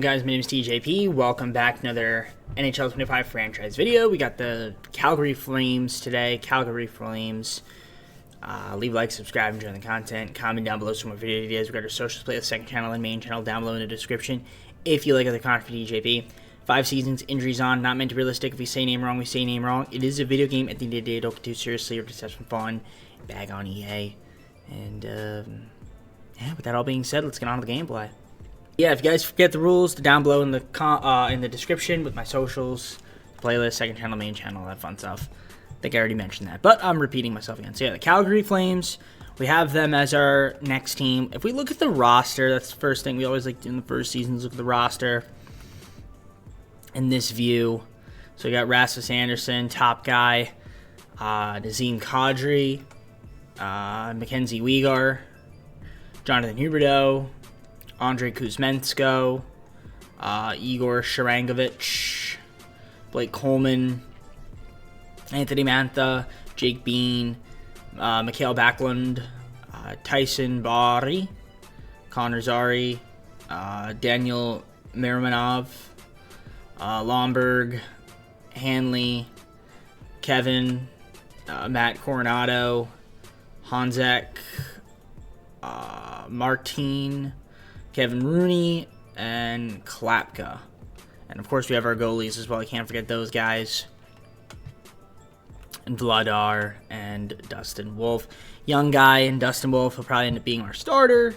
Guys, my name is TJP. Welcome back to another NHL 25 franchise video. We got the Calgary Flames today. Calgary Flames. Leave a like, subscribe, enjoy the content. Comment down below some more video ideas. We got our socials, play the second channel and main channel down below in the description. If you like other content for TJP. 5 seasons, injuries on, not meant to be realistic. If we say name wrong, we say name wrong. It is a video game. At the end of the day, don't get too seriously or just have some fun. Bag on EA. And, yeah, with that all being said, let's get on to the gameplay. Yeah, if you guys forget the rules, they're down below in the description with my socials, playlist, second channel, main channel, that fun stuff. I think I already mentioned that, but I'm repeating myself again. So yeah, the Calgary Flames, we have them as our next team. If we look at the roster, that's the first thing we always like to do in the first seasons, look at the roster in this view. So we got Rasmus Anderson, top guy, Nazem Kadri, Mackenzie Weegar, Jonathan Huberdeau, Andrei Kuzmensko, Igor Sharangovich, Blake Coleman, Anthony Mantha, Jake Bean, Mikhail Backlund, Tyson Barrie, Connor Zary, Daniel Miramanov, Lomberg, Hanley, Kevin, Matt Coronado, Hanzek, Martine, Kevin Rooney, and Klapka. And of course we have our goalies as well. I can't forget those guys. And Vladar and Dustin Wolf. Young guy and Dustin Wolf will probably end up being our starter,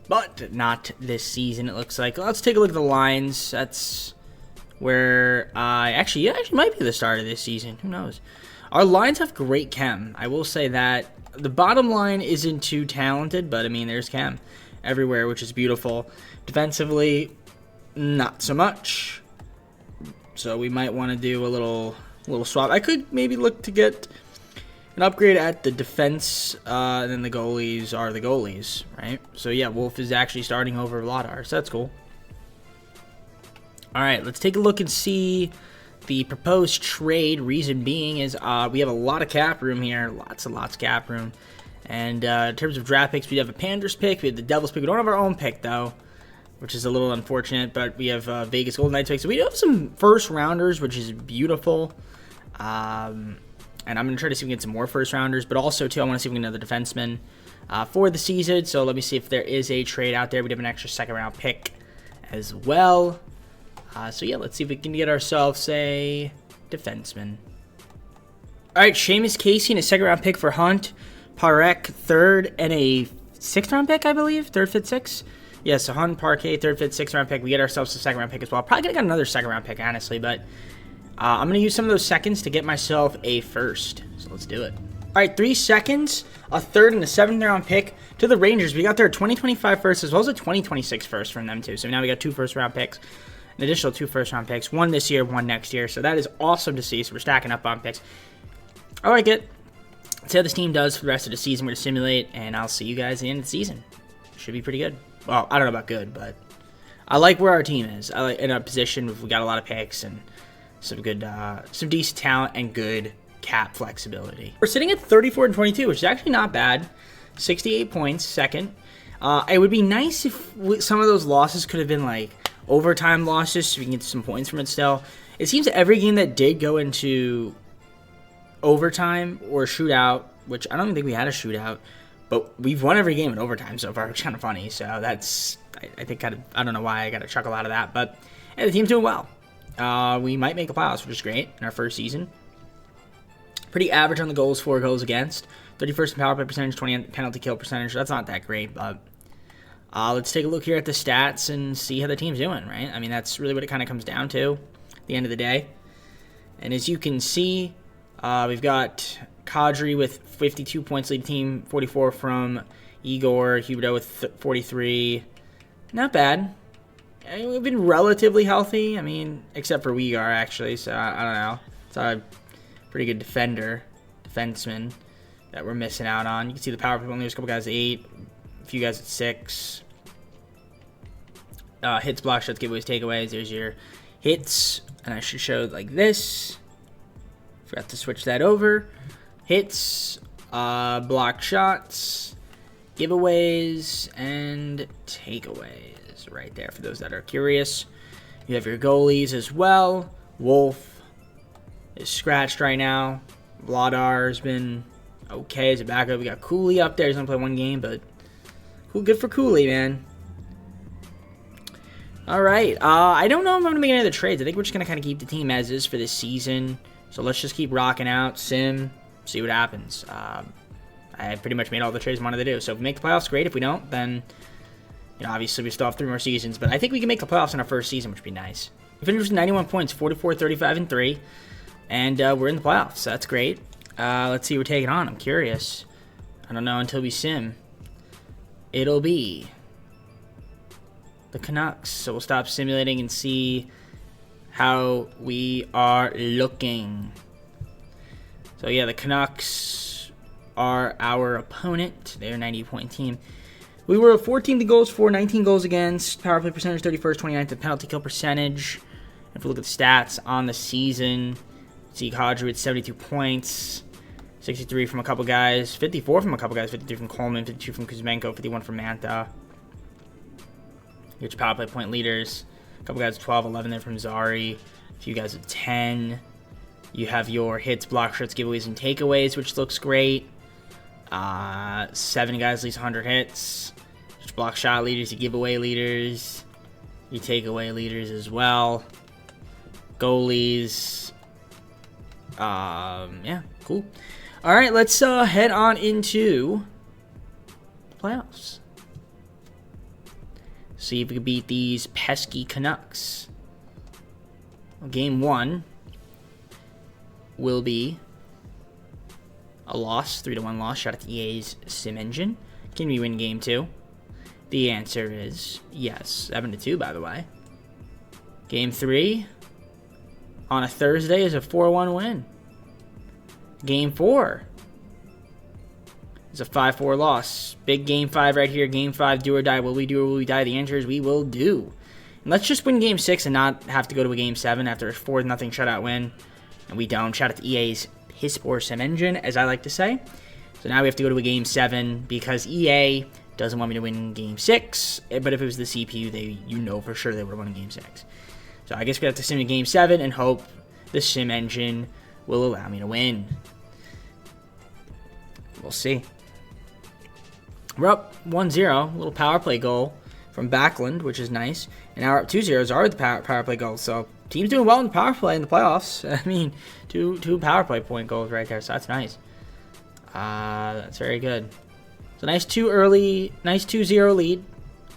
but not this season it looks like. Let's take a look at the lines. That's where actually might be the start of this season. Who knows? Our lines have great chem. I will say that. The bottom line isn't too talented, but I mean there's chem everywhere, which is beautiful. Defensively, not so much. So we might want to do a little swap. I could maybe look to get an upgrade at the defense, and then the goalies are the goalies, right? So yeah, Wolf is actually starting over Vladar, so that's cool. All right, let's take a look and see the proposed trade. Reason being is we have a lot of cap room here, lots of cap room. And in terms of draft picks, we have a Panthers pick, we have the Devils pick. We don't have our own pick though, which is a little unfortunate. But we have Vegas Golden Knights pick, so we do have some first rounders, which is beautiful. And I'm gonna try to see if we can get some more first rounders, but also too, I want to see if we can get another defenseman for the season. So let me see if there is a trade out there. We have an extra second round pick as well. So yeah, let's see if we can get ourselves a defenseman. All right, Seamus Casey and a second round pick for Hunt, Parek third, and a sixth round pick, I believe. Third, fifth, sixth. Yes, so Hunt, Parquet, third, fifth, sixth round pick. We get ourselves a second round pick as well. Probably gonna get another second round pick, honestly, but I'm gonna use some of those seconds to get myself a first. So let's do it. All right, 3 seconds, a third, and a 7th round pick to the Rangers. We got their 2025 first as well as a 2026 first from them too. So now we got 2 first round picks. An additional 2 first round picks, 1 this year, 1 next year. So that is awesome to see. So we're stacking up on picks. I like it. Let's see how this team does for the rest of the season. We're going to simulate, and I'll see you guys at the end of the season. Should be pretty good. Well, I don't know about good, but I like where our team is. I like in our position. We got a lot of picks and some good, some decent talent and good cap flexibility. We're sitting at 34-22, which is actually not bad. 68 points, second. It would be nice if some of those losses could have been like overtime losses, so we can get some points from it still. It seems every game that did go into overtime or shootout, which I don't even think we had a shootout, but we've won every game in overtime so far, which is kind of funny. So that's, I think, kind of, I don't know why I got a chuckle out of that, but hey, the team's doing well. We might make the playoffs, which is great in our first season. Pretty average on the goals, 4 goals against, 31st in power play percentage, 20 penalty kill percentage. That's not that great, but let's take a look here at the stats and see how the team's doing, right? I mean, that's really what it kind of comes down to at the end of the day. And as you can see, we've got Kadri with 52 points, lead team, 44 from Igor, Huberdeau with 43. Not bad. I mean, we've been relatively healthy, I mean, except for Weegar, actually, so I don't know. It's a pretty good defenseman that we're missing out on. You can see the power play, only there's a couple guys at 8. A few guys at 6. Hits, block shots, giveaways, takeaways. There's your hits, and I should show like this. Forgot to switch that over. Hits, block shots, giveaways, and takeaways right there for those that are curious. You have your goalies as well. Wolf is scratched right now. Vladar has been okay as a backup. We got Cooley up there. He's going to play one game, but good for Cooley, man. All right. I don't know if I'm going to make any other trades. I think we're just going to kind of keep the team as is for this season. So let's just keep rocking out. Sim, see what happens. I pretty much made all the trades I wanted to do. So if we make the playoffs, great. If we don't, then, obviously we still have 3 more seasons. But I think we can make the playoffs in our first season, which would be nice. We finished with 91 points, 44, 35, and 3. And we're in the playoffs, so that's great. Let's see who we're taking on. I'm curious. I don't know until we sim. It'll be the Canucks. So we'll stop simulating and see how we are looking. So yeah, the Canucks are our opponent. They're a 90-point team. We were 14th in goals for, 19 goals against, power play percentage 31st, 29th in penalty kill percentage. If we look at the stats on the season, see Kadri with 72 points, 63 from a couple guys, 54 from a couple guys, 53 from Coleman, 52 from Kuzmenko, 51 from Manta. Here's your power play point leaders. A couple guys with 12, 11 there from Zari. A few guys with 10. You have your hits, block shots, giveaways, and takeaways, which looks great. 7 guys at least 100 hits. Just block shot leaders, your giveaway leaders, your takeaway leaders as well. Goalies. Yeah, cool. All right, let's head on into the playoffs. See if we can beat these pesky Canucks. Well, game 1 will be a loss, 3-1 loss. Shout out to EA's Sim Engine. Can we win game 2? The answer is yes. 7-2, by the way. Game 3 on a Thursday is a 4-1 win. Game 4 is a 5-4 loss. Big game 5 right here. Game 5, do or die. Will we do or will we die? The answer is we will do. And let's just win game 6 and not have to go to a game 7 after a 4-0 shutout win. And we don't. Shout out to EA's Piss Poor Sim Engine, as I like to say. So now we have to go to a game 7 because EA doesn't want me to win game 6. But if it was the CPU, for sure they would have won game 6. So I guess we have to sim to game 7 and hope the Sim Engine will allow me to win. We'll see. We're up 1-0. A little power play goal from Backlund, which is nice. And now we're up 2-0. Zara the power play goal. So team's doing well in the power play in the playoffs. I mean, two power play point goals right there. So that's nice. That's very good. So nice 2-0 lead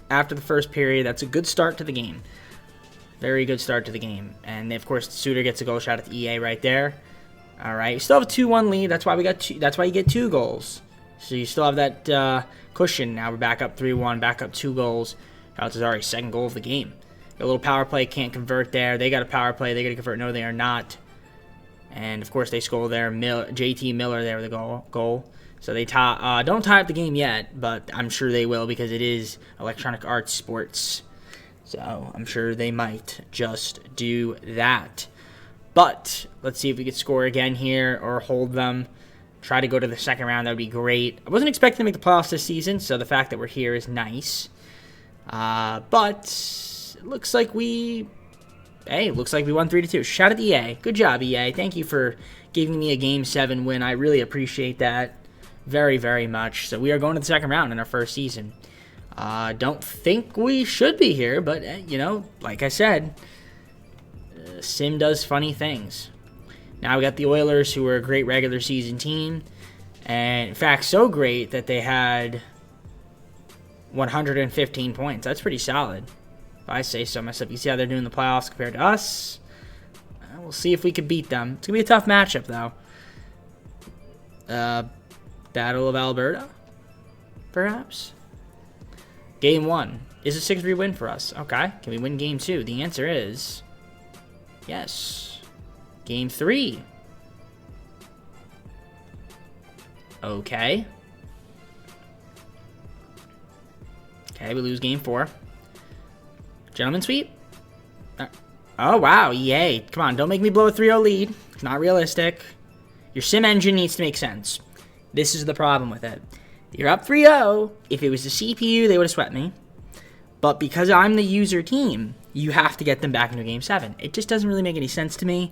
after the first period. That's a good start to the game. Very good start to the game. And of course, Suter gets a goal. Shot at the EA right there. All right, we still have a 2-1 lead. That's why we got that's why you get 2 goals. So you still have that cushion. Now we're back up 3-1, back up 2 goals. Galatasaray, second goal of the game. A little power play, can't convert there. They got a power play, they got to convert. No, they are not. And of course, they score there. JT Miller there with a goal. So they don't tie up the game yet, but I'm sure they will because it is Electronic Arts Sports. So I'm sure they might just do that. But let's see if we could score again here or hold them. Try to go to the second round. That would be great. I wasn't expecting to make the playoffs this season, so the fact that we're here is nice. But it looks like we won 3-2. Shout out to EA. Good job, EA. Thank you for giving me a Game 7 win. I really appreciate that very, very much. So we are going to the second round in our first season. Don't think we should be here, but, like I said, Sim does funny things. Now we got the Oilers, who are a great regular season team. And, in fact, so great that they had 115 points. That's pretty solid, if I say so myself. You see how they're doing in the playoffs compared to us. We'll see if we can beat them. It's going to be a tough matchup, though. Battle of Alberta, perhaps? Game 1 is a 6-3 win for us. Okay. Can we win Game 2? The answer is yes. Game 3. Okay. Okay, we lose Game 4. Gentleman sweep? Oh, wow. Yay. Come on, don't make me blow a 3-0 lead. It's not realistic. Your sim engine needs to make sense. This is the problem with it. You're up 3-0. If it was the CPU, they would have swept me. But because I'm the user team, you have to get them back into Game 7. It just doesn't really make any sense to me.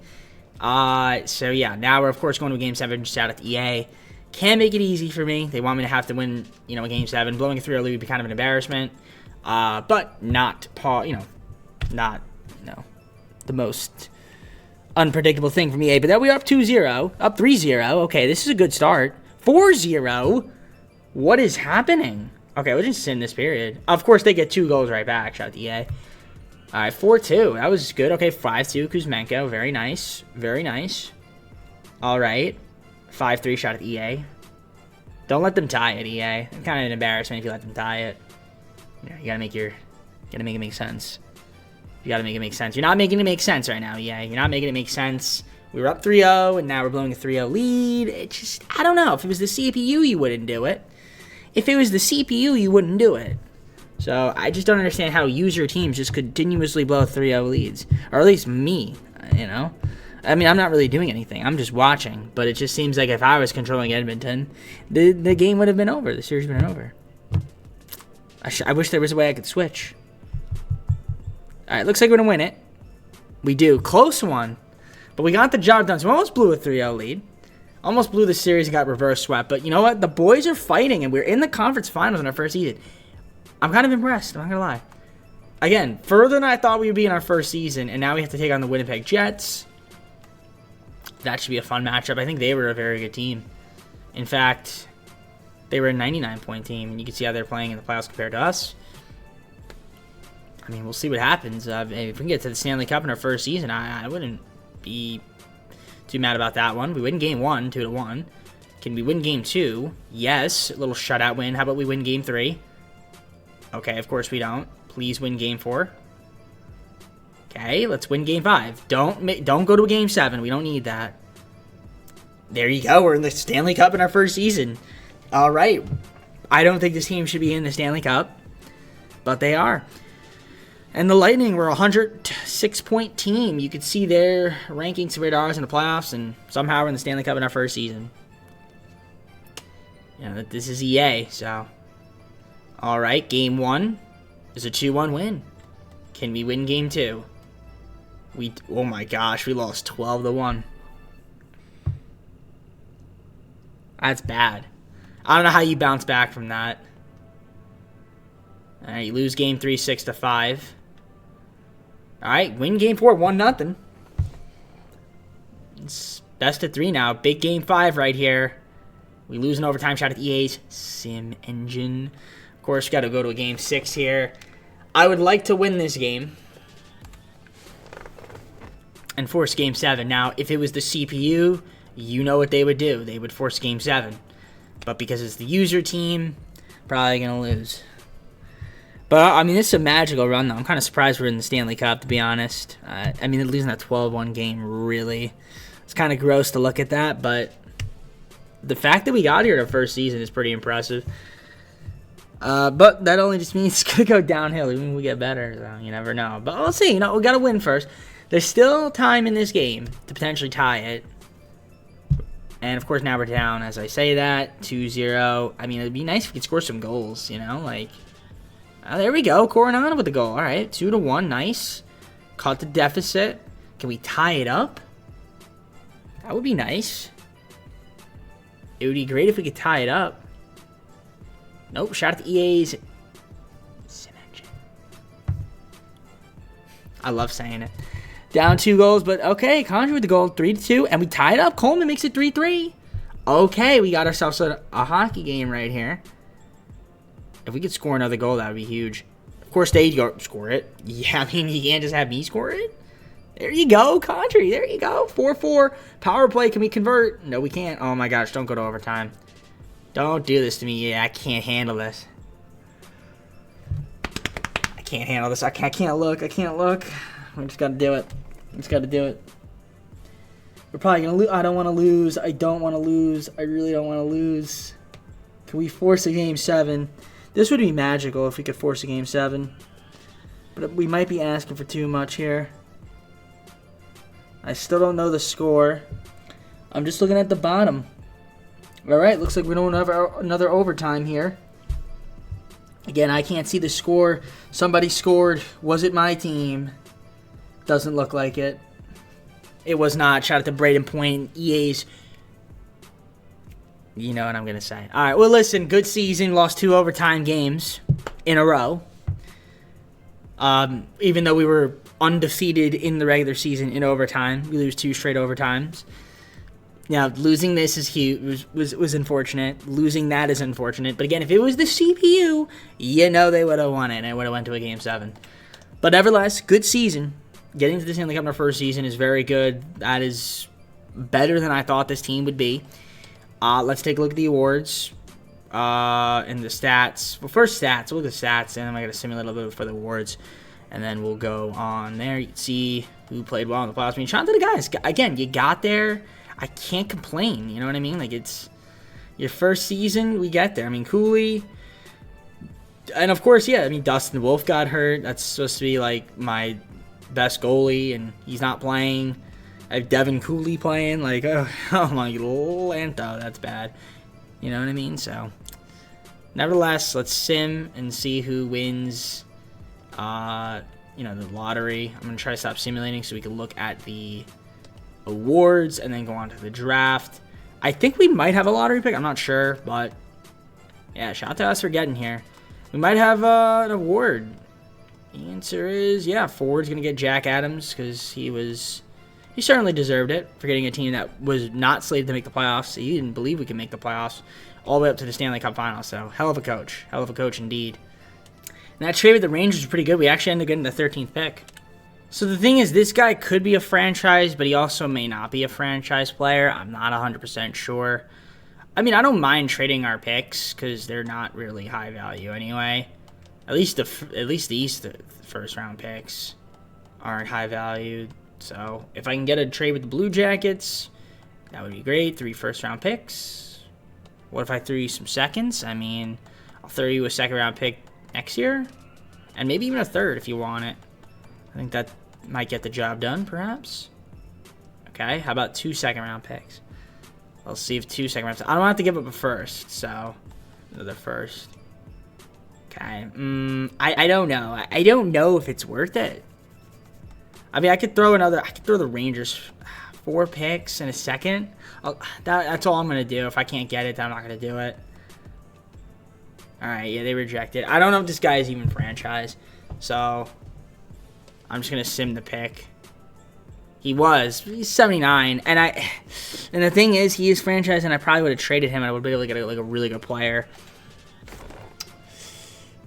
So yeah, now we're of course going to a Game 7 just out at the EA. Can't make it easy for me. They want me to have to win, a Game 7. Blowing a 3-0 lead would be kind of an embarrassment. But not the most unpredictable thing from EA. But then we are up 2-0, up 3-0. Okay, this is a good start. 4-0. What is happening? Okay, we'll just end this period. Of course, they get 2 goals right back. Shout out to EA. All right, 4-2. That was good. Okay, 5-2. Kuzmenko. Very nice. Very nice. All right. 5-3. Shout out to EA. Don't let them tie it, EA. It's kind of an embarrassment if you let them tie it. You gotta make it make sense. You gotta make it make sense. You're not making it make sense right now, EA. You're not making it make sense. We were up 3-0, and now we're blowing a 3-0 lead. It just, I don't know. If it was the CPU, you wouldn't do it. If it was the CPU, you wouldn't do it. So I just don't understand how user teams just continuously blow 3-0 leads. Or at least me, I mean, I'm not really doing anything. I'm just watching. But it just seems like if I was controlling Edmonton, the game would have been over. The series would have been over. I wish there was a way I could switch. All right, looks like we're going to win it. We do. Close one. But we got the job done. So we almost blew a 3-0 lead. Almost blew the series and got reverse swept. But you know what? The boys are fighting, and we're in the conference finals in our first season. I'm kind of impressed. I'm not going to lie. Again, further than I thought we would be in our first season, and now we have to take on the Winnipeg Jets. That should be a fun matchup. I think they were a very good team. In fact, they were a 99-point team, and you can see how they're playing in the playoffs compared to us. I mean, we'll see what happens. If we can get to the Stanley Cup in our first season, I wouldn't be too mad about that one. We win Game 1, 2-1. Can we win Game 2? Yes. A little shutout win. How about we win Game 3? Okay, of course we don't. Please win Game 4. Okay, let's win Game 5. Don't go to a Game 7. We don't need that. There you go. We're in the Stanley Cup in our first season. All right. I don't think this team should be in the Stanley Cup, but they are. And the Lightning were a 106-point team. You could see their rankings compared to ours in the playoffs, and somehow we're in the Stanley Cup in our first season. This is EA, so. All right, Game 1 is a 2-1 win. Can we win Game 2? Oh my gosh, we lost 12-1. That's bad. I don't know how you bounce back from that. All right, you lose Game 3, 6-5. All right, win Game 4, 1-0. It's best of 3 now. Big Game 5 right here. We lose in overtime. Shot at EA's Sim Engine. Of course, got to go to a Game 6 here. I would like to win this game and force Game 7. Now, if it was the CPU, you know what they would do. They would force Game 7. But because it's the user team, probably going to lose. But, I mean, this is a magical run, though. I'm kind of surprised we're in the Stanley Cup, to be honest. I mean, losing that 12-1 game, really. It's kind of gross to look at that, but the fact that we got here in our first season is pretty impressive. But that only just means it's going to go downhill even when we get better, so you never know. But we'll see. We got to win first. There's still time in this game to potentially tie it. And, of course, now we're down, as I say that, 2-0. I mean, it'd be nice if we could score some goals, Oh, there we go. Coronado with the goal. All right, 2-1. Nice. Caught the deficit. Can we tie it up? That would be nice. It would be great if we could tie it up. Nope. Shout out to EA's Sim Engine. I love saying it. Down 2 goals, but okay. Condra with the goal. 3-2. And we tie it up. Coleman makes it 3-3. Okay, we got ourselves a hockey game right here. If we could score another goal, that would be huge. Of course, they'd go score it. Yeah, I mean, you can't just have me score it. There you go, Country. There you go. 4-4. Power play. Can we convert? No, we can't. Oh, my gosh. Don't go to overtime. Don't do this to me. Yeah, I can't handle this. I can't handle this. I can't look. I can't look. I just got to do it. I just got to do it. We're probably going to lose. I don't want to lose. I don't want to lose. I really don't want to lose. Can we force a Game 7? This would be magical if we could force a Game 7. But we might be asking for too much here. I still don't know the score. I'm just looking at the bottom. Alright, looks like we're doing another overtime here. Again, I can't see the score. Somebody scored. Was it my team? Doesn't look like it. It was not. Shout out to Braden Point, EA's. You know what I'm going to say. All right, well, listen, good season. Lost 2 overtime games in a row. Even though we were undefeated in the regular season in overtime, we lose 2 straight overtimes. Now, losing this is huge. Was unfortunate. Losing that is unfortunate. But again, if it was the CPU, you know they would have won it, and it would have went to a Game 7. But nevertheless, good season. Getting to the Stanley Cup in our first season is very good. That is better than I thought this team would be. Let's take a look at the awards and the stats. Well, first stats. We'll look at the stats, and then I got to simulate a little bit for the awards. And then we'll go on there. You can see who played well in the playoffs. I mean, shout out to the guys. Again, you got there. I can't complain. You know what I mean? Like, it's your first season. We get there. I mean, Cooley. And, of course, yeah. I mean, Dustin Wolf got hurt. That's supposed to be, like, my best goalie, and he's not playing. I have Devin Cooley playing. Like, oh my Lanto, that's bad. You know what I mean? So, nevertheless, let's sim and see who wins, the lottery. I'm going to try to stop simulating so we can look at the awards and then go on to the draft. I think we might have a lottery pick. I'm not sure, but yeah, shout out to us for getting here. We might have an award. The answer is, yeah, forward's going to get Jack Adams because he certainly deserved it for getting a team that was not slated to make the playoffs. He didn't believe we could make the playoffs all the way up to the Stanley Cup final. So, hell of a coach indeed. And that trade with the Rangers was pretty good. We actually ended up getting the 13th pick. So the thing is, this guy could be a franchise, but he also may not be a franchise player. I'm not 100% sure. I mean, I don't mind trading our picks because they're not really high value anyway. At least these first round picks aren't high value. So if I can get a trade with the Blue Jackets, that would be great. 3 first round picks. What if I threw you some seconds? I mean, I'll throw you a second round pick next year, and maybe even a third if you want it. I think that might get the job done, perhaps. Okay, how about 2 second round picks? I'll see if 2 second rounds. I don't have to give up a first, so another first. Okay, I don't know. I don't know if it's worth it. I mean, I could throw the Rangers 4 picks in a second. That's all I'm going to do. If I can't get it, then I'm not going to do it. All right, yeah, they rejected. I don't know if this guy is even franchise. So, I'm just going to sim the pick. He's 79. And the thing is, he is franchise, and I probably would have traded him, and I would be able to get a really good player.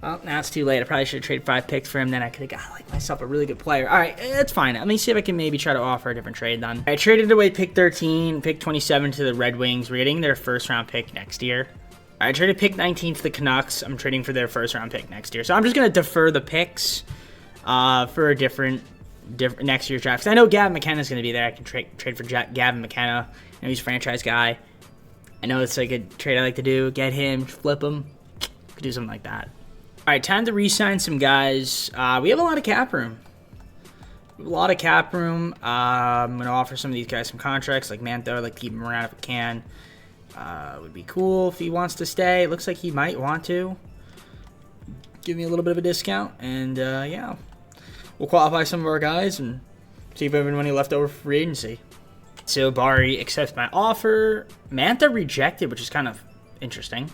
Well, now it's too late. I probably should have traded 5 picks for him. Then I could have got myself a really good player. All right, that's fine. Let me see if I can maybe try to offer a different trade then. I traded away pick 13, pick 27 to the Red Wings. We're getting their first round pick next year. I traded pick 19 to the Canucks. I'm trading for their first round pick next year. So I'm just going to defer the picks for a different next year's draft. 'Cause I know Gavin McKenna's going to be there. I can trade for Gavin McKenna. I know he's a franchise guy. I know it's like a trade I like to do. Get him, flip him. Could do something like that. All right, time to re-sign some guys. We have a lot of cap room. I'm going to offer some of these guys some contracts, like Mantho. I'd like to keep him around if I can. Would be cool if he wants to stay. It looks like he might want to. Give me a little bit of a discount. And, yeah. We'll qualify some of our guys and see if we have any money left over for free agency. So, Bari accepts my offer. Mantha rejected, which is kind of interesting.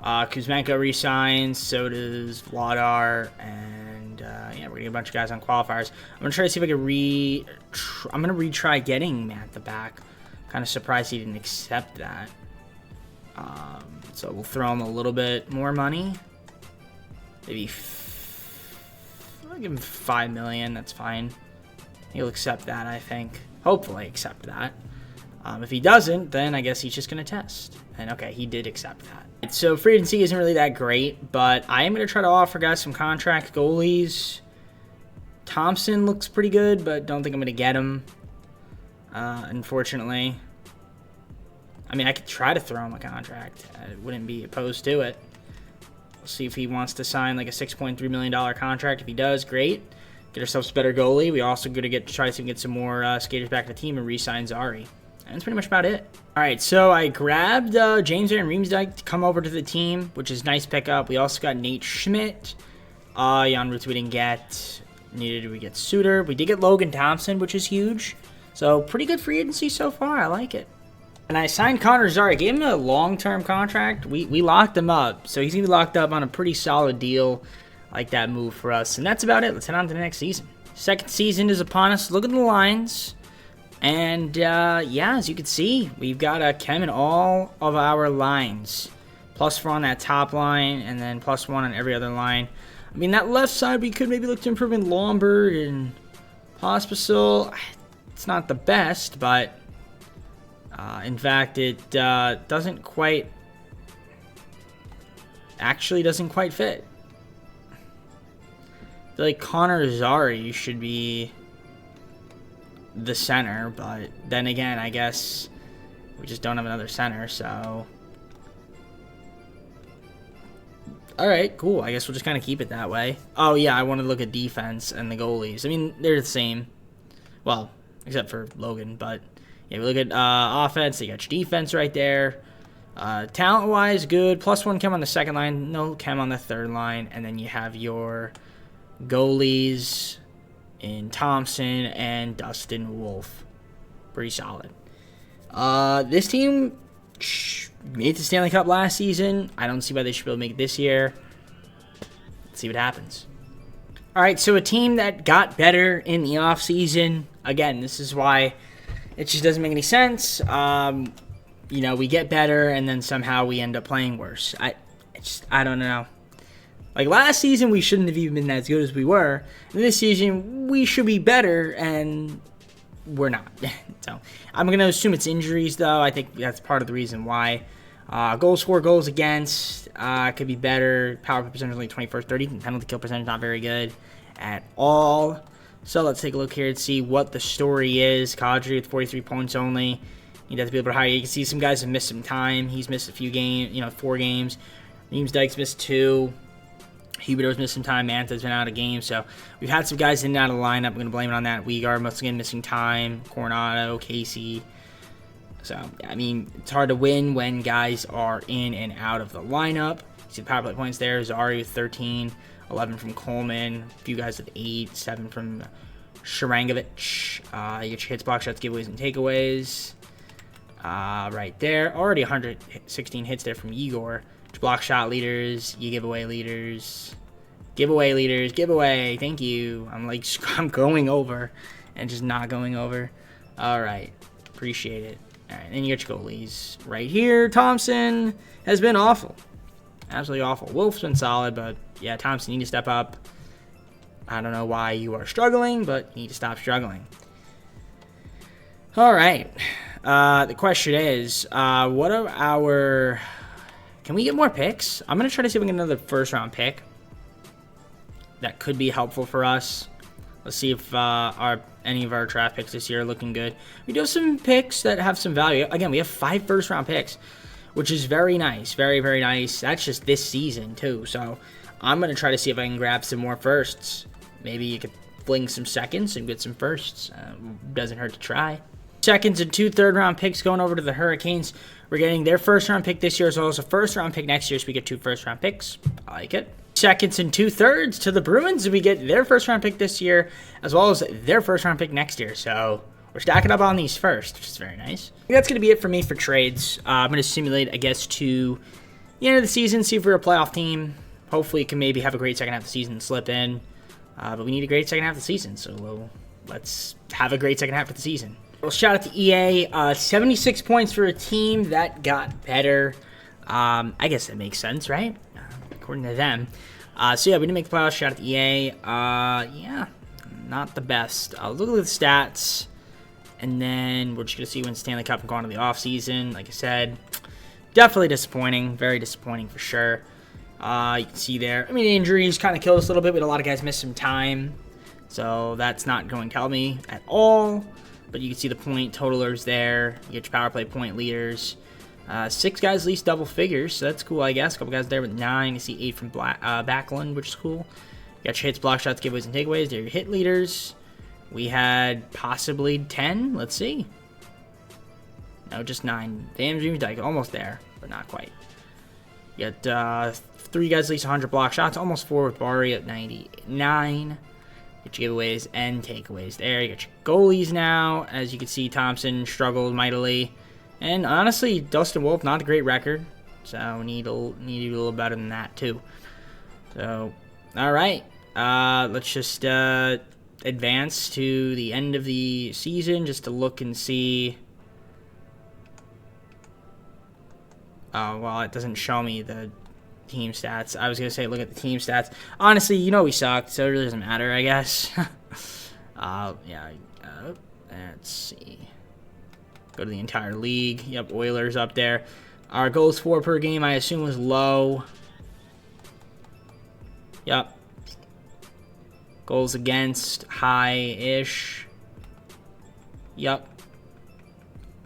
Kuzmenko resigns, so does Vladar, and yeah, we're gonna get a bunch of guys on qualifiers. I'm gonna try to see if I can I'm gonna retry getting Mantha back. Kind of surprised he didn't accept that. So we'll throw him a little bit more money. Maybe I'll give him $5 million. That's fine. He'll accept that, I think. Hopefully, accept that. If he doesn't, then I guess he's just gonna test. And okay, he did accept that. So free agency isn't really that great, but I am going to try to offer guys some contract goalies. Thompson looks pretty good, but don't think I'm going to get him, unfortunately. I mean, I could try to throw him a contract. I wouldn't be opposed to it. We'll see if he wants to sign like a $6.3 million contract. If he does, great. Get ourselves a better goalie. We also going to try to get some more skaters back to the team and re-sign Zari. And that's pretty much about it. All right, so I grabbed James Aaron Riemsdyk to come over to the team, which is nice pickup. We also got Nate Schmidt. Jan Roots we didn't get. Neither did we get Suter. We did get Logan Thompson, which is huge. So pretty good free agency so far. I like it. And I signed Connor Zary. Gave him a long-term contract. We locked him up. So he's going to be locked up on a pretty solid deal. I like that move for us. And that's about it. Let's head on to the next season. Second season is upon us. Look at the lines. And, yeah, as you can see, we've got a chem in all of our lines. +4 on that top line, and then +1 on every other line. I mean, that left side, we could maybe look to improve in Lombard and Pospisil. It's not the best, but, in fact, it doesn't quite fit. I feel like Connor Zary should be the center, but then again, I guess we just don't have another center, so all right, cool. I guess we'll just kind of keep it that way. Oh yeah, I want to look at defense and the goalies. I mean, they're the same, well, except for Logan, but yeah, we look at offense. You got your defense right there. Talent wise, good. +1 chem on the second line, no chem on the third line, and then you have your goalies in Thompson and Dustin Wolf. Pretty solid. This team made the Stanley Cup last season. I don't see why they should be able to make it this year. Let's see what happens. All right, so a team that got better in the offseason. Again, this is why it just doesn't make any sense. You know, we get better, and then somehow we end up playing worse. I don't know. Like, last season, we shouldn't have even been as good as we were. And this season, we should be better, and we're not. So, I'm going to assume it's injuries, though. I think that's part of the reason why. Goals for, goals against could be better. Power play percentage only 21st, 30. Penalty kill percentage not very good at all. So, let's take a look here and see what the story is. Calgary with 43 points only. He'd have to be able to hire. You can see some guys have missed some time. He's missed a few games, 4 games. Riemsdyk's missed 2. Huberdeau's missed some time. Manta's been out of games. So we've had some guys in and out of the lineup. I'm going to blame it on that. Weegar, once again, missing time. Coronado, Casey. So, I mean, it's hard to win when guys are in and out of the lineup. You see the power play points there. Zary with 13, 11 from Coleman. A few guys with 8, 7 from Sharangovich. You get your hits, block shots, giveaways, and takeaways. Right there. Already 116 hits there from Igor. Block shot leaders, you giveaway leaders, giveaway leaders, giveaway, thank you. I'm going over and just not going over. All right, appreciate it. All right, then you get your goalies right here. Thompson has been awful, absolutely awful. Wolf's been solid, but yeah, Thompson, you need to step up. I don't know why you are struggling, but you need to stop struggling. All right, the question is, what are our... Can we get more picks? I'm going to try to see if we can get another first-round pick. That could be helpful for us. Let's see if any of our draft picks this year are looking good. We do have some picks that have some value. Again, we have 5 first-round picks, which is very nice. Very, very nice. That's just this season, too. So I'm going to try to see if I can grab some more firsts. Maybe you could fling some seconds and get some firsts. Doesn't hurt to try. Seconds and 2 third-round picks going over to the Hurricanes. We're getting their first-round pick this year as well as a first-round pick next year, so we get 2 first-round picks. I like it. Seconds and 2 thirds to the Bruins, and we get their first-round pick this year as well as their first-round pick next year. So we're stacking up on these first, which is very nice. That's going to be it for me for trades. I'm going to simulate, I guess, to the end of the season, see if we're a playoff team. Hopefully, we can maybe have a great second half of the season and slip in. But we need a great second half of the season, so let's have a great second half of the season. Well, shout out to EA. 76 points for a team that got better. I guess that makes sense, right? According to them. So yeah, we didn't make the playoffs. Shout out to EA. Yeah, not the best. Look at the stats. And then we're just going to see when Stanley Cup and go on to the offseason. Like I said, definitely disappointing. Very disappointing for sure. You can see there. I mean, injuries kind of killed us a little bit. We had a lot of guys miss some time. So that's not going to tell me at all. But you can see the point totalers there. You get your power play point leaders. 6 guys at least double figures, so that's cool, I guess. A couple guys there with 9. You see 8 from Backlund, which is cool. You got your hits, block shots, giveaways, and takeaways. They're your hit leaders. We had possibly 10. Let's see. No, just 9. Damn, Jimmy Dyke, almost there, but not quite. You got 3 guys at least 100 block shots, almost 4 with Bari at 99. Get your giveaways and takeaways there. You got your goalies now. As you can see, Thompson struggled mightily. And honestly, Dustin Wolf, not a great record. So need to do a little better than that too. So, alright. Let's just advance to the end of the season just to look and see. Oh, well, it doesn't show me the team stats. I was going to say look at the team stats. Honestly, you know we sucked, so it really doesn't matter, I guess. Yeah. Let's see. Go to the entire league. Yep, Oilers up there. Our goals for per game, I assume, was low. Yep. Goals against, high-ish. Yep.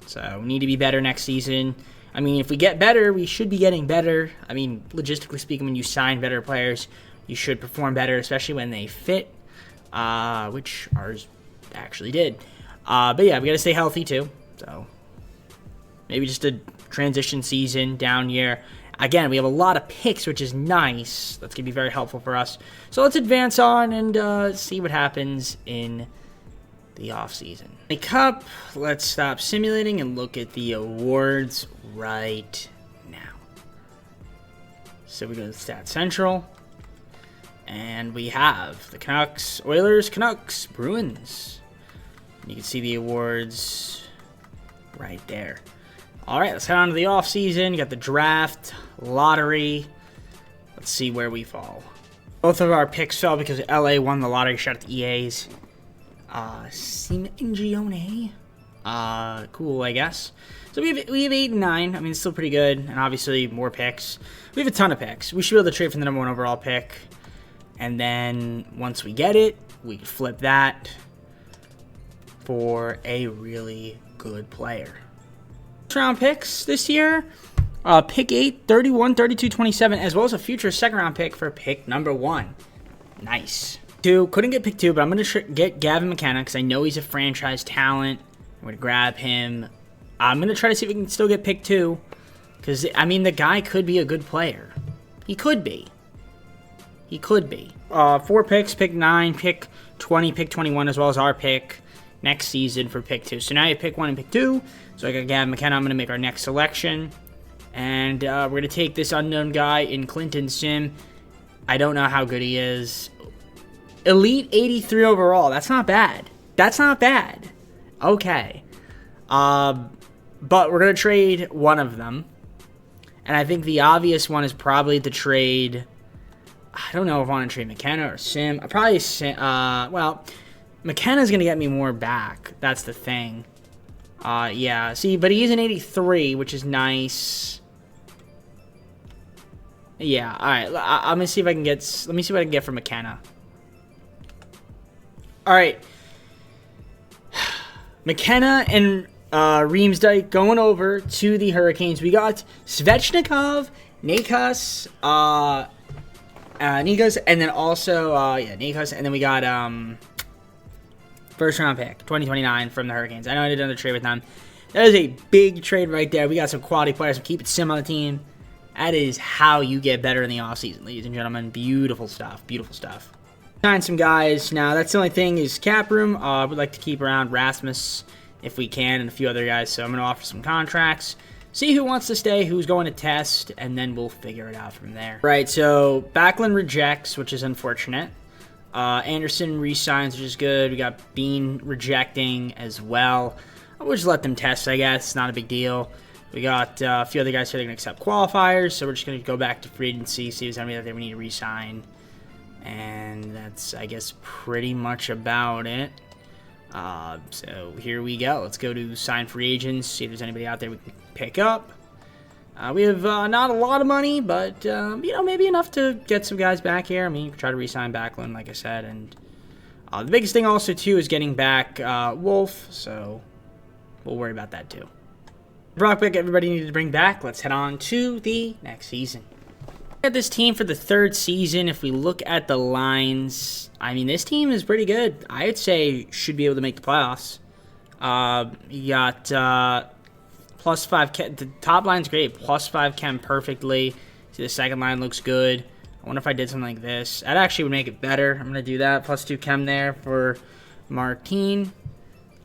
So, we need to be better next season. I mean, if we get better, we should be getting better. I mean, logistically speaking, when you sign better players, you should perform better, especially when they fit, which ours actually did. But yeah, we got to stay healthy too. So maybe just a transition season down year. Again, we have a lot of picks, which is nice. That's going to be very helpful for us. So let's advance on and see what happens in the offseason. The Cup, let's stop simulating and look at the awards right now. So we go to Stat Central, and we have the Canucks, Oilers, Canucks, Bruins. You can see the awards right there. All right, let's head on to the offseason. You got the draft, lottery. Let's see where we fall. Both of our picks fell because LA won the lottery. Shout out to EAs. Simongione. Cool, I guess. So we have 8 and 9. I mean, it's still pretty good, and obviously more picks. We have a ton of picks. We should be able to trade for the #1 overall pick, and then once we get it, we can flip that for a really good player. First round picks this year. Pick 8, 31, 32, 27, as well as a future second round pick for pick #1. Nice. 2, couldn't get pick 2, but I'm going to get Gavin McKenna because I know he's a franchise talent. I'm going to grab him. I'm going to try to see if we can still get pick 2 because, I mean, the guy could be a good player. He could be. He could be. 4 picks, pick 9, pick 20, pick 21, as well as our pick next season for pick 2. So now you have pick 1 and pick 2. So I got Gavin McKenna. I'm going to make our next selection. And we're going to take this unknown guy in Clinton Sim. I don't know how good he is. Elite 83 overall. That's not bad. That's not bad. Okay. But we're going to trade one of them. And I think the obvious one is probably to trade... I don't know if I want to trade McKenna or Sim. Probably Sim. Well, McKenna's going to get me more back. That's the thing. Yeah. See, but he is an 83, which is nice. Yeah. All right. I'm going to see if I can get... Let me see what I can get for McKenna. All right. McKenna and Riemsdyk going over to the Hurricanes. We got Svechnikov, Nekas, Nekas, and then also, Nekas, and then we got first round pick, 2029 from the Hurricanes. I know I did another trade with them. That is a big trade right there. We got some quality players, some keep it sim on the team. That is how you get better in the offseason, ladies and gentlemen. Beautiful stuff. Beautiful stuff. Sign some guys. Now, that's the only thing is cap room. We'd like to keep around Rasmus if we can and a few other guys. So I'm going to offer some contracts. See who wants to stay, who's going to test, and then we'll figure it out from there. Right, so Backlund rejects, which is unfortunate. Anderson re-signs, which is good. We got Bean rejecting as well. We'll just let them test, I guess. Not a big deal. We got a few other guys here that are going to accept qualifiers, so we're just going to go back to free agency, see if there's anybody that we need to re-sign. And that's, I guess, pretty much about it. So here we go. Let's go to sign free agents, see if there's anybody out there we can pick up. We have not a lot of money, but, maybe enough to get some guys back here. I mean, you can try to re-sign Backlund, like I said. And the biggest thing also, too, is getting back Wolf, so we'll worry about that, too. Brock pick everybody needed to bring back. Let's head on to the next season. At this team for the 3rd season, if we look at the lines, I mean, this team is pretty good. I'd say should be able to make the playoffs. You got plus 5 chem. The top line's great. Plus 5 chem perfectly. See, the second line looks good. I wonder if I did something like this. That actually would make it better. I'm going to do that. Plus 2 chem there for Martin.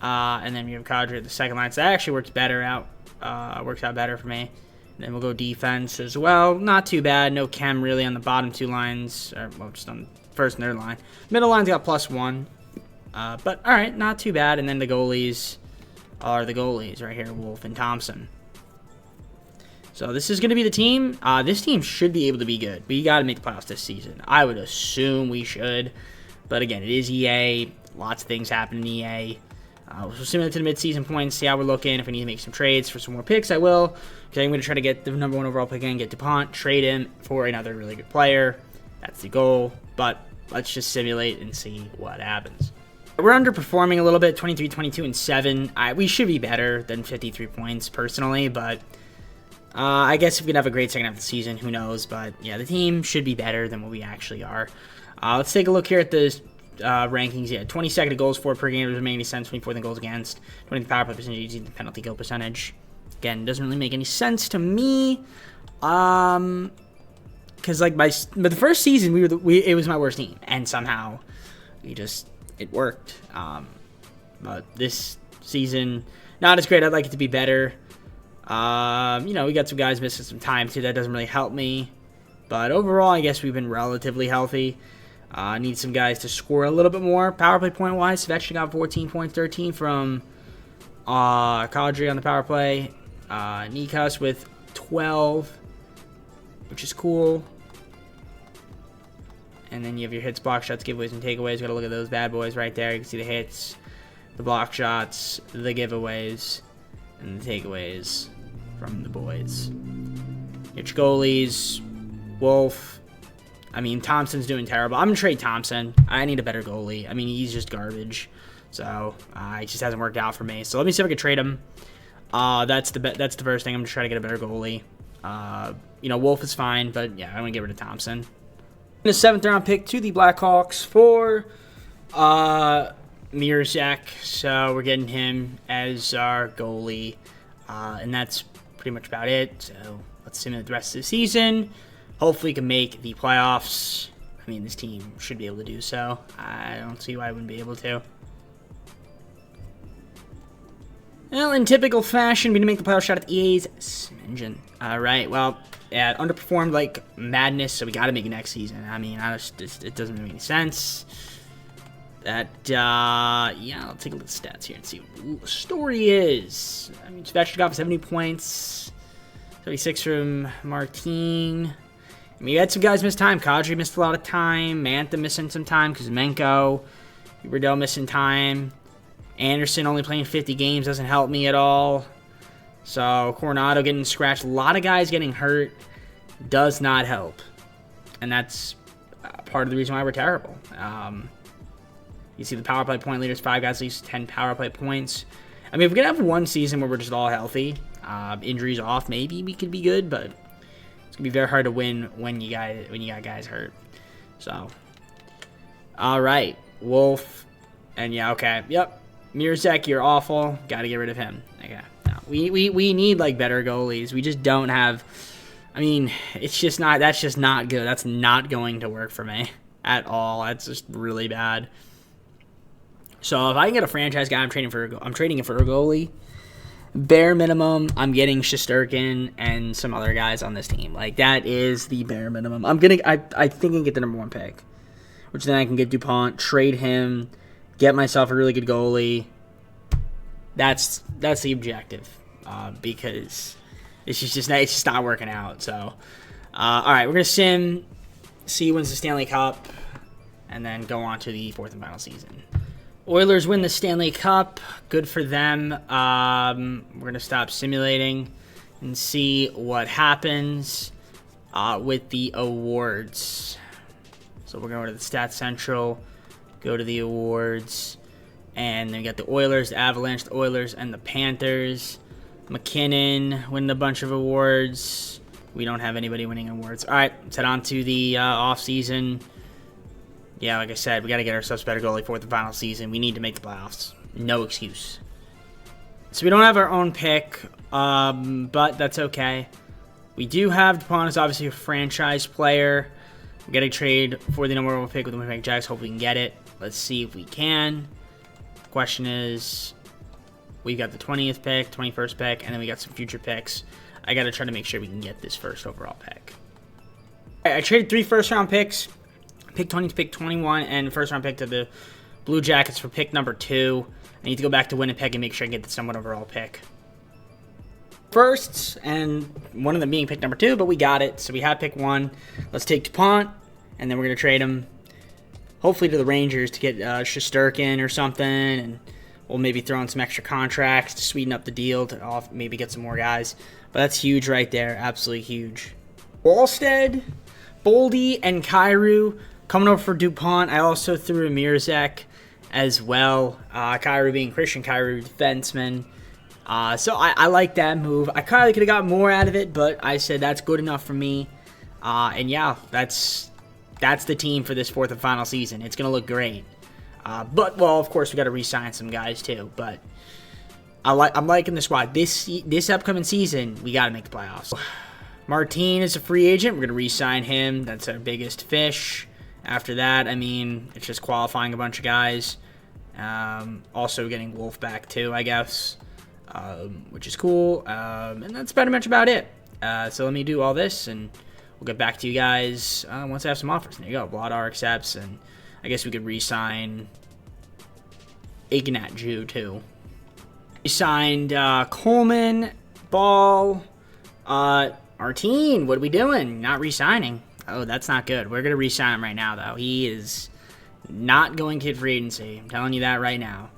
And then we have Calgary at the second line. So that actually works out better for me. And then we'll go defense as well. Not too bad. No chem really on the bottom 2 lines. Or, well, just on the first and third line. Middle line's got plus 1. But, all right, not too bad. And then the goalies are the goalies right here, Wolf and Thompson. So this is going to be the team. This team should be able to be good. We got to make the playoffs this season. I would assume we should. But, again, it is EA. Lots of things happen in EA. We'll similar to the midseason points, see how we're looking. If I need to make some trades for some more picks, I will. Okay, I'm going to try to get the number 1 overall pick again, get DuPont, trade him for another really good player. That's the goal. But let's just simulate and see what happens. We're underperforming a little bit, 23, 22, and 7. We should be better than 53 points, personally, but I guess if we could have a great second half of the season, who knows? But, yeah, the team should be better than what we actually are. Let's take a look here at the rankings. Yeah, 22nd goals for per game doesn't make any sense. 24th in goals against, 20th power play percentage, 18th penalty kill percentage. Again, doesn't really make any sense to me. Because like but the first season it was my worst team, and somehow it worked. But this season not as great. I'd like it to be better. We got some guys missing some time too. That doesn't really help me. But overall, I guess we've been relatively healthy. Need some guys to score a little bit more. Power play point wise, I've actually got 14 points, 13 from Calgary on the power play. Nikas with 12, which is cool. And then you have your hits, block shots, giveaways, and takeaways. Got to look at those bad boys right there. You can see the hits, the block shots, the giveaways, and the takeaways from the boys. Your goalies, Wolf. I mean, Thompson's doing terrible. I'm going to trade Thompson. I need a better goalie. I mean, he's just garbage. So, it just hasn't worked out for me. So, let me see if I can trade him. That's the first thing. I'm going to try to get a better goalie. Wolf is fine, but, yeah, I'm going to get rid of Thompson. The 7th round pick to the Blackhawks for Mirzek. So, we're getting him as our goalie. And that's pretty much about it. So, let's simulate the rest of the season. Hopefully we can make the playoffs. I mean, this team should be able to do so. I don't see why I wouldn't be able to. Well, in typical fashion, we didn't make the playoff shot at EA's engine. All right, well, yeah, it underperformed like madness, so we got to make it next season. I mean, it doesn't make any sense. I'll take a look at the stats here and see what the story is. I mean, Svechnikov 70 points, 36 from Martin. I mean, you had some guys miss time. Kadri missed a lot of time. Mantha missing some time. Kuzmenko. Riddell missing time. Anderson only playing 50 games doesn't help me at all. So, Coronado getting scratched. A lot of guys getting hurt does not help. And that's part of the reason why we're terrible. You see the power play point leaders, 5 guys, at least 10 power play points. I mean, if we could have one season where we're just all healthy, injuries off, maybe we could be good, but it's gonna be very hard to win when you got guys hurt. So, all right, Wolf, and yeah, okay, yep, Mirzek, you're awful. Got to get rid of him. Okay, no, we need like better goalies. We just don't have. I mean, it's just not. That's just not good. That's not going to work for me at all. That's just really bad. So if I can get a franchise guy, I'm trading him for a goalie. Bare minimum, I'm getting Shesterkin and some other guys on this team. Like, that is the bare minimum. I think I can get the number 1 pick, which then I can get DuPont, trade him, get myself a really good goalie. That's the objective, because it's just not working out. So, all right, we're gonna see who wins the Stanley Cup, and then go on to the 4th and final season. Oilers win the Stanley Cup. Good for them. We're going to stop simulating and see what happens with the awards. So we're going to the Stats Central, go to the awards, and then we got the Oilers, the Avalanche, the Oilers, and the Panthers. McKinnon winning a bunch of awards. We don't have anybody winning awards. All right, let's head on to the offseason. Yeah, like I said, we got to get ourselves a better goalie for the final season. We need to make the playoffs. No excuse. So we don't have our own pick. but that's okay. We do have DuPont is obviously a franchise player. We got to trade for the number 1 pick with the Winnipeg Jets. Hope we can get it. Let's see if we can. The question is, we got the 20th pick, 21st pick, and then we got some future picks. I got to try to make sure we can get this first overall pick. I traded 3 first-round picks, pick 20 to pick 21, and first-round pick to the Blue Jackets for pick number 2. I need to go back to Winnipeg and make sure I get the somewhat overall pick. Firsts, and one of them being pick number 2, but we got it. So we have pick 1. Let's take DuPont, and then we're going to trade him, hopefully to the Rangers to get Shesterkin or something, and we'll maybe throw in some extra contracts to sweeten up the deal to maybe get some more guys. But that's huge right there, absolutely huge. Wallstead, Boldy, and Kyrou coming over for DuPont. I also threw Mirzek as well. Kyrou being Christian Kyrou, defenseman. So I like that move. I kind of could have got more out of it, but I said that's good enough for me. And yeah, that's the team for this 4th and final season. It's going to look great. But, well, of course, we got to re-sign some guys too. But I'm liking the squad. This upcoming season, we got to make the playoffs. Martin is a free agent. We're going to re-sign him. That's our biggest fish. After that, I mean, it's just qualifying a bunch of guys. Also getting Wolf back too, I guess. Which is cool. And that's pretty much about it. So let me do all this, and we'll get back to you guys once I have some offers. There you go. Vladar accepts, and I guess we could re-sign Ignat Jew too. We signed Coleman, Ball, Martin. What are we doing? Not re-signing. Oh, that's not good. We're going to re-sign him right now, though. He is not going to free agency. I'm telling you that right now.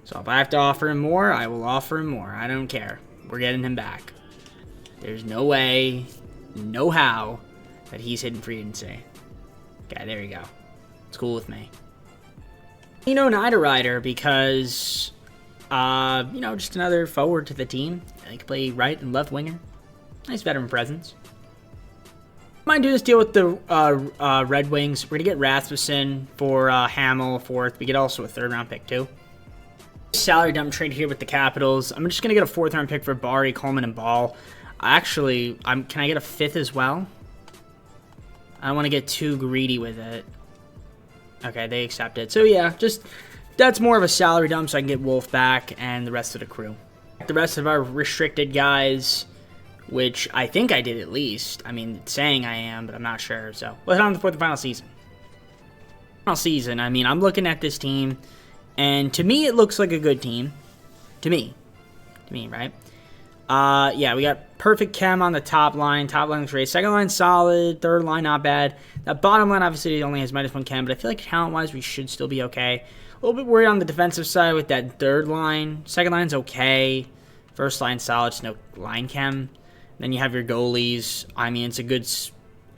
So if I have to offer him more, I will offer him more. I don't care. We're getting him back. There's no way, no how, that he's hitting free agency. Okay, there you go. It's cool with me. Niederreiter because, just another forward to the team. He can play right and left winger. Nice veteran presence. Might do this deal with the Red Wings. We're going to get Rasmussen for Hamill, 4th. We get also a 3rd-round pick, too. Salary dump trade here with the Capitals. I'm just going to get a 4th-round pick for Barry, Coleman, and Ball. Actually, can I get a 5th as well? I don't want to get too greedy with it. Okay, they accept it. So, yeah, that's more of a salary dump so I can get Wolf back and the rest of the crew. The rest of our restricted guys, which I think I did at least. I mean, it's saying I am, but I'm not sure. So, let's head on to the 4th and final season. I mean, I'm looking at this team, and to me, it looks like a good team. To me, right? Yeah, we got perfect chem on the top line. Top line looks great. Second line, solid. Third line, not bad. That bottom line, obviously, only has -1 chem, but I feel like talent-wise, we should still be okay. A little bit worried on the defensive side with that third line. Second line's okay. First line, solid. Just no line chem. Then you have your goalies. I mean, it's a good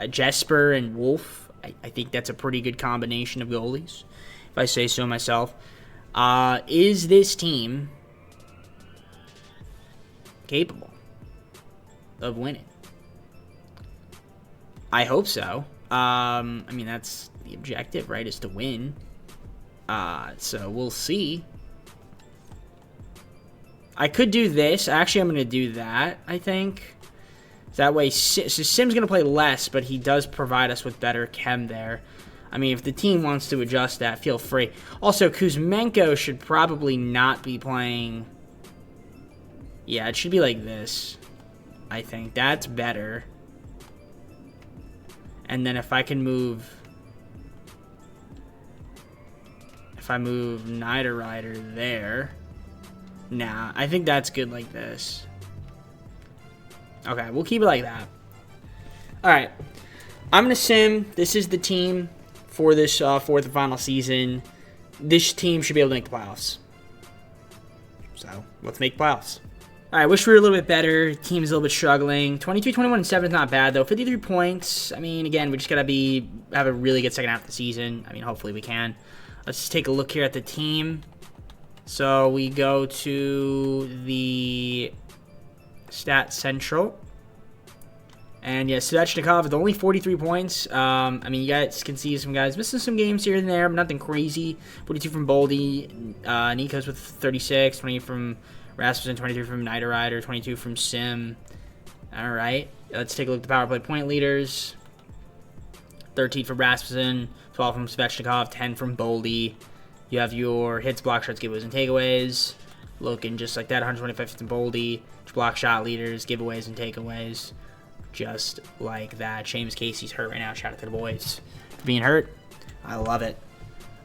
Jesper and Wolf. I think that's a pretty good combination of goalies, if I say so myself. Is this team capable of winning? I hope so. I mean, that's the objective, right, is to win. So we'll see. I could do this. Actually, I'm going to do that, I think. That way, Sim's going to play less, but he does provide us with better chem there. I mean, if the team wants to adjust that, feel free. Also, Kuzmenko should probably not be playing. Yeah, it should be like this, I think. That's better. And then if I can move... If I move Niederreiter there... Nah, I think that's good like this. Okay, we'll keep it like that. Alright. I'm going to sim. This is the team for this 4th and final season. This team should be able to make the playoffs. So, let's make playoffs. Alright, wish we were a little bit better. Team's a little bit struggling. 22, 21, and 7 is not bad, though. 53 points. I mean, again, we just got to have a really good second half of the season. I mean, hopefully we can. Let's just take a look here at the team. So, we go to the Stat Central. And yeah, Svechnikov with only 43 points. I mean, you guys can see some guys missing some games here and there, but nothing crazy. 42 from Boldy. Nikos with 36. 20 from Rasmussen, 23 from Night Rider, 22 from Sim. All right, let's take a look at the power play point leaders. 13 from Rasmussen, 12 from Svechnikov, 10 from Boldy. You have your hits, block shots, giveaways, and takeaways. Looking just like that, 125 from Boldy. Block shot leaders, giveaways, and takeaways. Just like that. James Casey's hurt right now. Shout out to the boys for being hurt. I love it.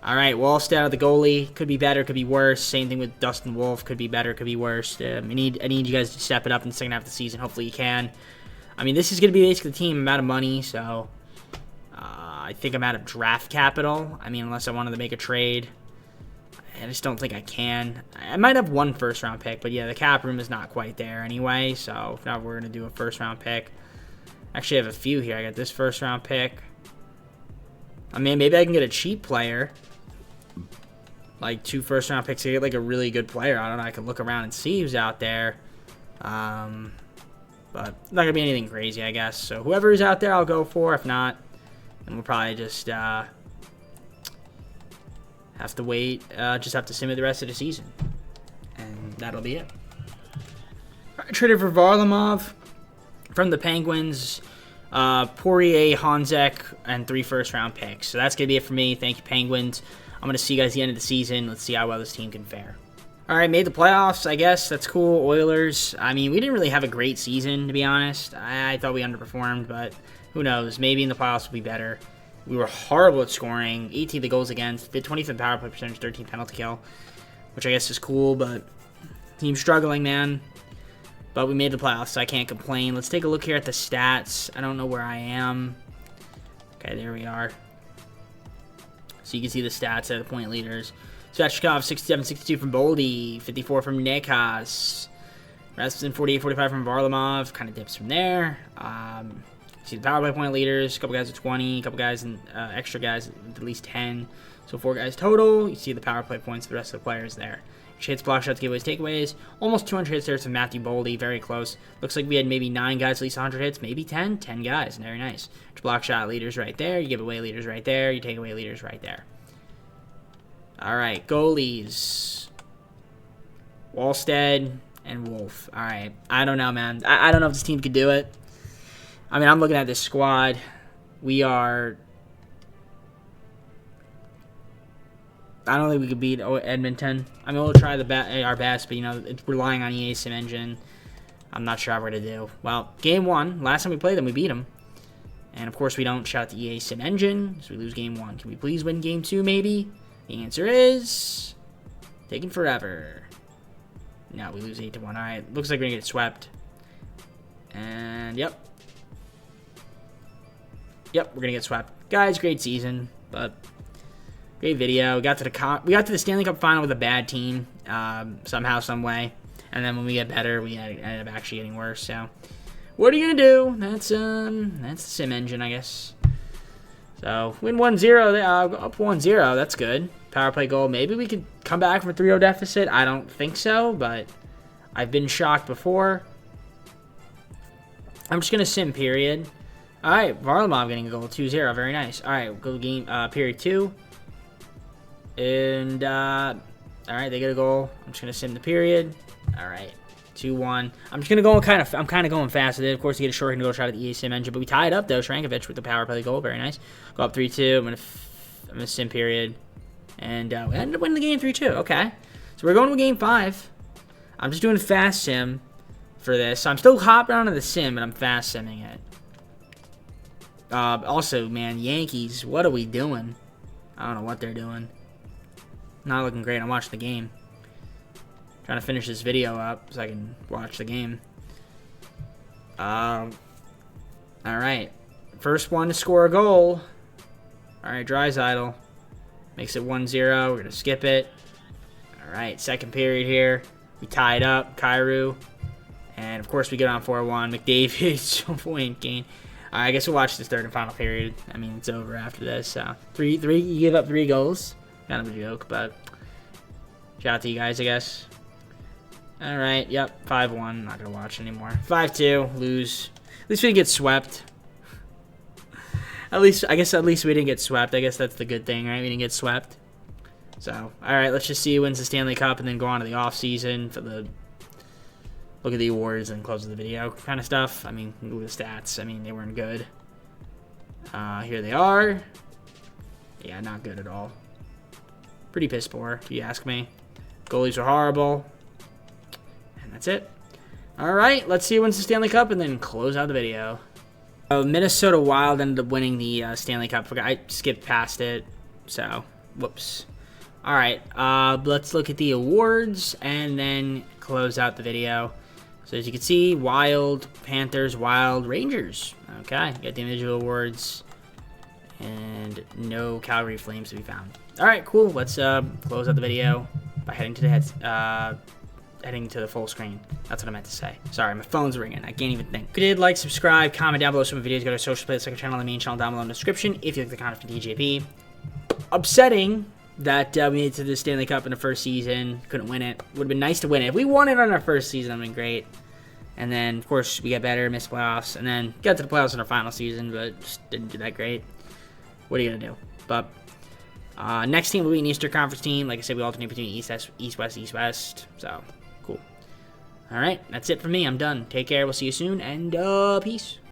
All right, Wallstead, the goalie. Could be better, could be worse. Same thing with Dustin Wolf. Could be better, could be worse. I need you guys to step it up in the second half of the season. Hopefully you can. I mean, this is going to be basically the team. I'm out of money, so I think I'm out of draft capital. I mean, unless I wanted to make a trade. I just don't think I can. I might have one first-round pick, but yeah, the cap room is not quite there anyway, so now we're going to do a first-round pick. Actually, I have a few here. I got this first-round pick. I mean, maybe I can get a cheap player. Like 2 first-round picks to get like a really good player. I don't know. I can look around and see who's out there. But not going to be anything crazy, I guess. So whoever is out there, I'll go for. If not, then we'll probably just have to wait, just have to sim it the rest of the season. And that'll be it. Right, traded for Varlamov from the Penguins. Poirier, Honzek, and 3 first-round picks. So that's going to be it for me. Thank you, Penguins. I'm going to see you guys at the end of the season. Let's see how well this team can fare. All right, made the playoffs, I guess. That's cool. Oilers. I mean, we didn't really have a great season, to be honest. I thought we underperformed, but who knows? Maybe in the playoffs we'll be better. We were horrible at scoring. 18 the goals against. 20th power play percentage, 13 penalty kill, which I guess is cool, but team's struggling, man. But we made the playoffs, so I can't complain. Let's take a look here at the stats. I don't know where I am. Okay, there we are. So you can see the stats of the point leaders. Svechnikov, 67-62 from Boldy. 54 from Nekas. Rasmussen, 48-45 from Varlamov. Kind of dips from there. See the power play point leaders, a couple guys at 20, a couple guys and extra guys at least 10. So 4 guys total. You see the power play points, the rest of the players there. Hits, block shots, giveaways, takeaways. Almost 200 hits there to Matthew Boldy. Very close. Looks like we had maybe 9 guys, at least 100 hits. Maybe 10. 10 guys. Very nice. Block shot leaders right there. You give away leaders right there. You take away leaders right there. All right. Goalies. Wallstead and Wolf. All right. I don't know, man. I don't know if this team could do it. I mean, I'm looking at this squad. We are... I don't think we could beat Edmonton. I mean, we'll try our best, but, you know, it's relying on EA Sim Engine. I'm not sure how we're going to do. Well, Game 1, last time we played them, we beat them. And, of course, we don't shout the EA Sim Engine, so we lose Game 1. Can we please win Game 2, maybe? The answer is... taking forever. No, we lose 8-1. All right, looks like we're going to get swept. And, yep. Yep, we're going to get swept. Guys, great season, but... great video. We got to the Stanley Cup final with a bad team, somehow, some way, and then when we get better, we ended up actually getting worse. So, what are you gonna do? That's the Sim Engine, I guess. So, win 1-0, up 1-0. That's good. Power play goal. Maybe we could come back from a 3-0 deficit. I don't think so, but I've been shocked before. I'm just gonna sim. Period. All right, Varlamov getting a goal. 2-0. Very nice. All right, we'll go game period 2. And, all right, they get a goal. I'm just going to sim the period. All right, 2-1. I'm just going to go I'm kind of going fast with it. Of course, you get a short goal shot at the EA Sim Engine, but we tied up, though. Shrankovich with the power play goal. Very nice. Go up 3-2. I'm going to sim period. And we ended up winning the game 3-2. Okay. So we're going to game 5. I'm just doing fast sim for this. So I'm still hopping onto the sim, but I'm fast simming it. Also, man, Yankees, what are we doing? I don't know what they're doing. Not looking great. I'm watching the game. Trying to finish this video up so I can watch the game. All right. First one to score a goal. All right, Draisaitl. Makes it 1-0. We're going to skip it. All right, second period here. We tied up. Kyrou. And, of course, we get on 4-1. McDavid, point gain. I guess we'll watch this third and final period. I mean, it's over after this. So, you give up 3 goals. Kind of a joke, but shout out to you guys, I guess. All right, yep, 5-1. Not gonna watch anymore. 5-2, lose. At least we didn't get swept. At least we didn't get swept. I guess that's the good thing, right? We didn't get swept. So, all right, let's just see who wins the Stanley Cup and then go on to the off season for the look at the awards and close the video kind of stuff. I mean, look at the stats. I mean, they weren't good. Here they are. Yeah, not good at all. Pretty piss poor, if you ask me. Goalies are horrible. And that's it. All right, let's see who wins the Stanley Cup and then close out the video. Minnesota Wild ended up winning the Stanley Cup. I skipped past it, so whoops. All right, let's look at the awards and then close out the video. So as you can see, Wild, Panthers, Wild, Rangers. Okay, got the individual awards and no Calgary Flames to be found. All right, cool. Let's close out the video by heading to the heading to the full screen. That's what I meant to say. Sorry, my phone's ringing. I can't even think. If you did, like, subscribe, comment down below some videos. Go to social play the second channel on the main channel down below in the description if you like the content from DJP. Upsetting that we made it to the Stanley Cup in the first season. Couldn't win it. Would have been nice to win it. If we won it on our first season, that would have been great. And then, of course, we got better, missed playoffs, and then got to the playoffs in our final season, but just didn't do that great. What are you going to do? But next team will be an Eastern Conference team. Like I said, we alternate between East, West, East, West. So, cool. All right, that's it for me. I'm done. Take care. We'll see you soon, and peace.